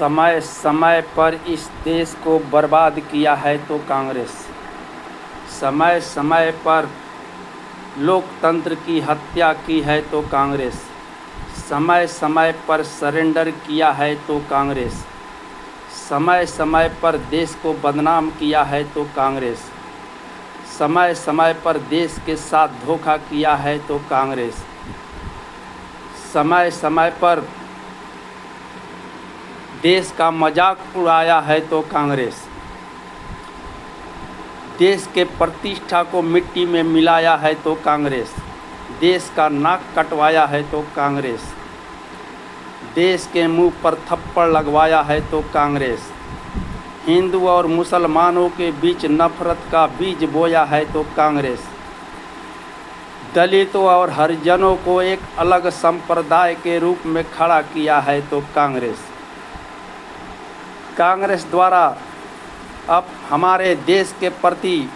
समय समय पर इस देश को बर्बाद किया है तो कांग्रेस। समय समय पर लोकतंत्र की हत्या की है तो कांग्रेस। समय समय पर सरेंडर किया है तो कांग्रेस। समय समय पर देश को बदनाम किया है तो कांग्रेस। समय समय पर देश के साथ धोखा किया है तो कांग्रेस। समय समय पर देश का मजाक उड़ाया है तो कांग्रेस। देश के प्रतिष्ठा को मिट्टी में मिलाया है तो कांग्रेस। देश का नाक कटवाया है तो कांग्रेस। देश के मुंह पर थप्पड़ लगवाया है तो कांग्रेस। हिंदू और मुसलमानों के बीच नफरत का बीज बोया है तो कांग्रेस। दलितों और हरिजनों को एक अलग संप्रदाय के रूप में खड़ा किया है तो कांग्रेस। कांग्रेस द्वारा अब हमारे देश के प्रति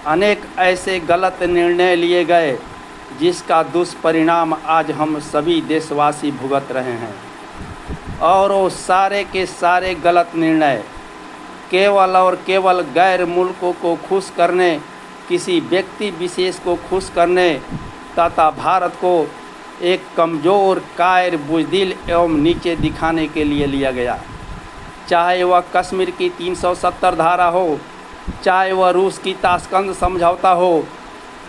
अनेक ऐसे गलत निर्णय लिए गए जिसका दुष्परिणाम आज हम सभी देशवासी भुगत रहे हैं। और वो सारे के सारे गलत निर्णय केवल और केवल गैर मुल्कों को खुश करने, किसी व्यक्ति विशेष को खुश करने तथा भारत को एक कमज़ोर, कायर, बुज़दिल एवं नीचे दिखाने के लिए लिया गया। चाहे वह कश्मीर की 370 धारा हो, चाहे वह रूस की ताशकंद समझौता हो,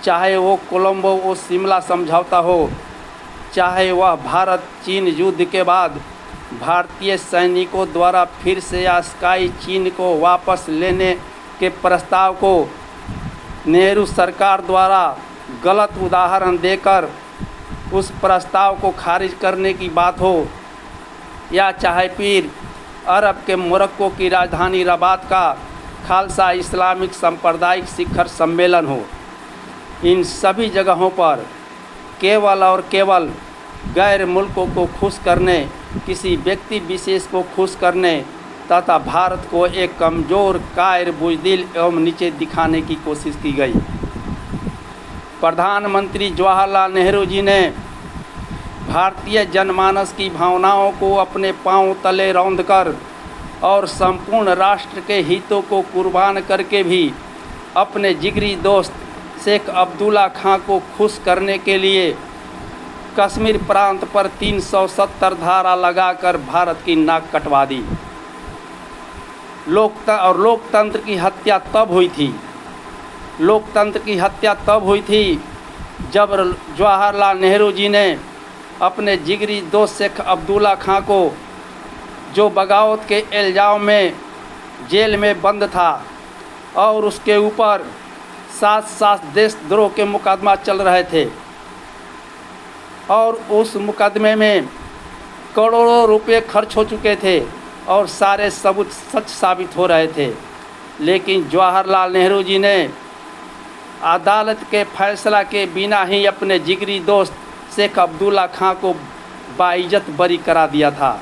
चाहे वो कोलंबो और शिमला समझौता हो, चाहे वह भारत चीन युद्ध के बाद भारतीय सैनिकों द्वारा फिर से स्काई चीन को वापस लेने के प्रस्ताव को नेहरू सरकार द्वारा गलत उदाहरण देकर उस प्रस्ताव को खारिज करने की बात हो, या चाहे फिर अरब के मोरक्को की राजधानी रबात का खालसा इस्लामिक सांप्रदायिक शिखर सम्मेलन हो, इन सभी जगहों पर केवल और केवल गैर मुल्कों को खुश करने, किसी व्यक्ति विशेष को खुश करने तथा भारत को एक कमज़ोर, कायर, बुज़दिल एवं नीचे दिखाने की कोशिश की गई। प्रधानमंत्री जवाहरलाल नेहरू जी ने भारतीय जनमानस की भावनाओं को अपने पांव तले रौंदकर और संपूर्ण राष्ट्र के हितों को कुर्बान करके भी अपने जिगरी दोस्त शेख अब्दुल्ला खां को खुश करने के लिए कश्मीर प्रांत पर 370 धारा लगाकर भारत की नाक कटवा दी। लोकतंत्र की हत्या तब हुई थी, लोकतंत्र की हत्या तब हुई थी जब जवाहरलाल नेहरू जी ने अपने जिगरी दोस्त शेख अब्दुल्ला खां को, जो बगावत के इल्ज़ाम में जेल में बंद था और उसके ऊपर 7 देशद्रोह के मुकदमा चल रहे थे और उस मुकदमे में करोड़ों रुपए खर्च हो चुके थे और सारे सबूत सच साबित हो रहे थे, लेकिन जवाहरलाल नेहरू जी ने अदालत के फैसला के बिना ही अपने जिगरी दोस्त शेख अब्दुल्ला खां को बाइज्जत बरी करा दिया था।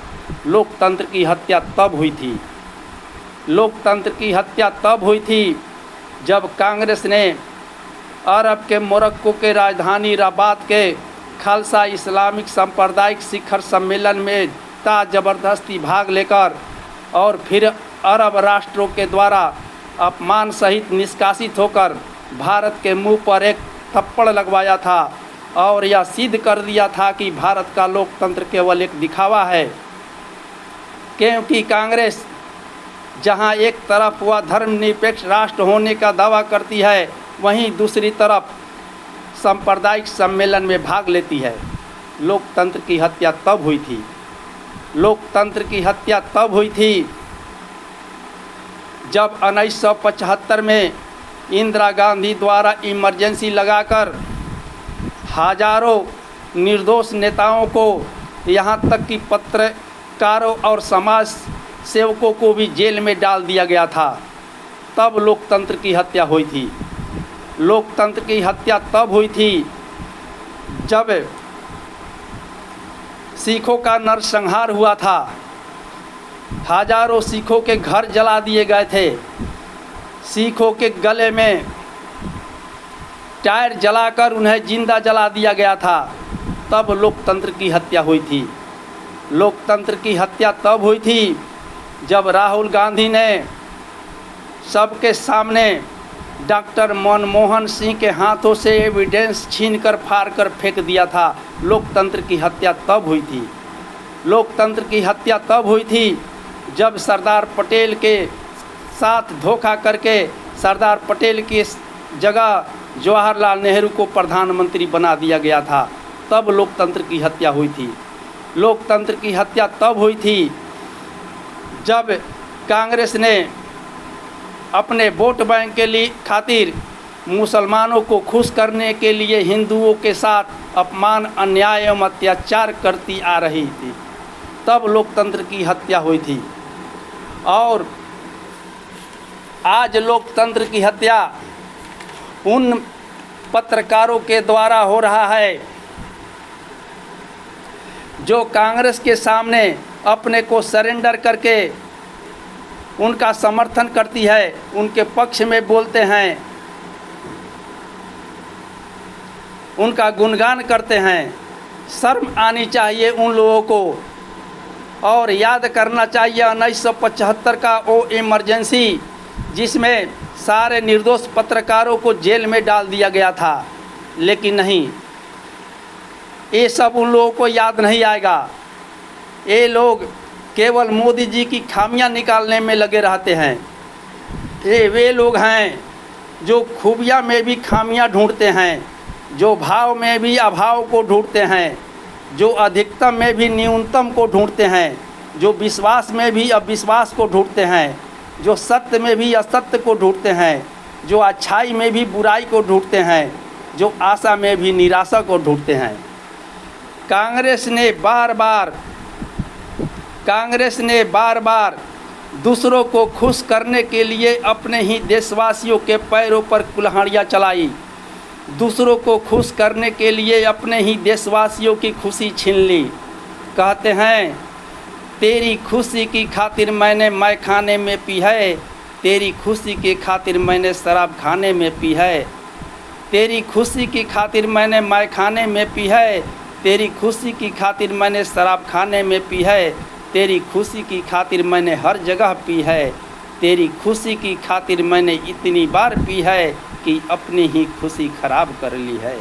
लोकतंत्र की हत्या तब हुई थी, लोकतंत्र की हत्या तब हुई थी जब कांग्रेस ने अरब के मोरक्को के राजधानी रबात के खालसा इस्लामिक सांप्रदायिक शिखर सम्मेलन में ज़बरदस्ती भाग लेकर और फिर अरब राष्ट्रों के द्वारा अपमान सहित निष्कासित होकर भारत के मुंह पर एक थप्पड़ लगवाया था और यह सिद्ध कर दिया था कि भारत का लोकतंत्र केवल एक दिखावा है। क्योंकि कांग्रेस जहां एक तरफ वह धर्मनिरपेक्ष राष्ट्र होने का दावा करती है, वहीं दूसरी तरफ सांप्रदायिक सम्मेलन में भाग लेती है। लोकतंत्र की हत्या तब हुई थी, लोकतंत्र की हत्या तब हुई थी जब 1975 में इंदिरा गांधी द्वारा इमरजेंसी लगाकर हजारों निर्दोष नेताओं को, यहाँ तक कि पत्रकारों और समाज सेवकों को भी जेल में डाल दिया गया था। तब लोकतंत्र की हत्या हुई थी। लोकतंत्र की हत्या तब हुई थी जब सिखों का नरसंहार हुआ था, हजारों सिखों के घर जला दिए गए थे, सिखों के गले में टायर जलाकर उन्हें जिंदा जला दिया गया था। तब लोकतंत्र की हत्या हुई थी। लोकतंत्र की हत्या तब हुई थी जब राहुल गांधी ने सबके सामने डॉक्टर मनमोहन सिंह के हाथों से एविडेंस छीनकर फाड़कर फेंक दिया था, लोकतंत्र की हत्या तब हुई थी। लोकतंत्र की हत्या तब हुई थी जब सरदार पटेल के साथ धोखा करके सरदार पटेल की जगह जवाहरलाल नेहरू को प्रधानमंत्री बना दिया गया था, तब लोकतंत्र की हत्या हुई थी। लोकतंत्र की हत्या तब हुई थी जब कांग्रेस ने अपने वोट बैंक के लिए खातिर मुसलमानों को खुश करने के लिए हिंदुओं के साथ अपमान, अन्याय एवं अत्याचार करती आ रही थी, तब लोकतंत्र की हत्या हुई थी। और आज लोकतंत्र की हत्या उन पत्रकारों के द्वारा हो रहा है जो कांग्रेस के सामने अपने को सरेंडर करके उनका समर्थन करती है, उनके पक्ष में बोलते हैं, उनका गुणगान करते हैं। शर्म आनी चाहिए उन लोगों को, और याद करना चाहिए 1975 का वो इमरजेंसी जिसमें सारे निर्दोष पत्रकारों को जेल में डाल दिया गया था। लेकिन नहीं, ये सब उन लोगों को याद नहीं आएगा। ये लोग केवल मोदी जी की खामियां निकालने में लगे रहते हैं। ये वे लोग हैं जो खूबियां में भी खामियां ढूंढते हैं, जो भाव में भी अभाव को ढूंढते हैं, जो अधिकतम में भी न्यूनतम को ढूंढते हैं, जो विश्वास में भी अविश्वास को ढूंढते हैं, जो सत्य में भी असत्य को ढूंढते हैं, जो अच्छाई में भी बुराई को ढूंढते हैं, जो आशा में भी निराशा को ढूंढते हैं। कांग्रेस ने बार बार दूसरों को खुश करने के लिए अपने ही देशवासियों के पैरों पर कुल्हाड़ियाँ चलाई। दूसरों को खुश करने के लिए अपने ही देशवासियों की खुशी छीन ली। कहते हैं, तेरी खुशी की खातिर मैंने मैं खाने में पी है, तेरी खुशी की खातिर मैंने शराब खाने में पी है, तेरी खुशी की खातिर मैंने मैं खाने में पी है, तेरी खुशी की खातिर मैंने शराब खाने में पी है, तेरी खुशी की खातिर मैंने हर जगह पी है, तेरी खुशी की खातिर मैंने इतनी बार पी है कि अपनी ही खुशी खराब कर ली है।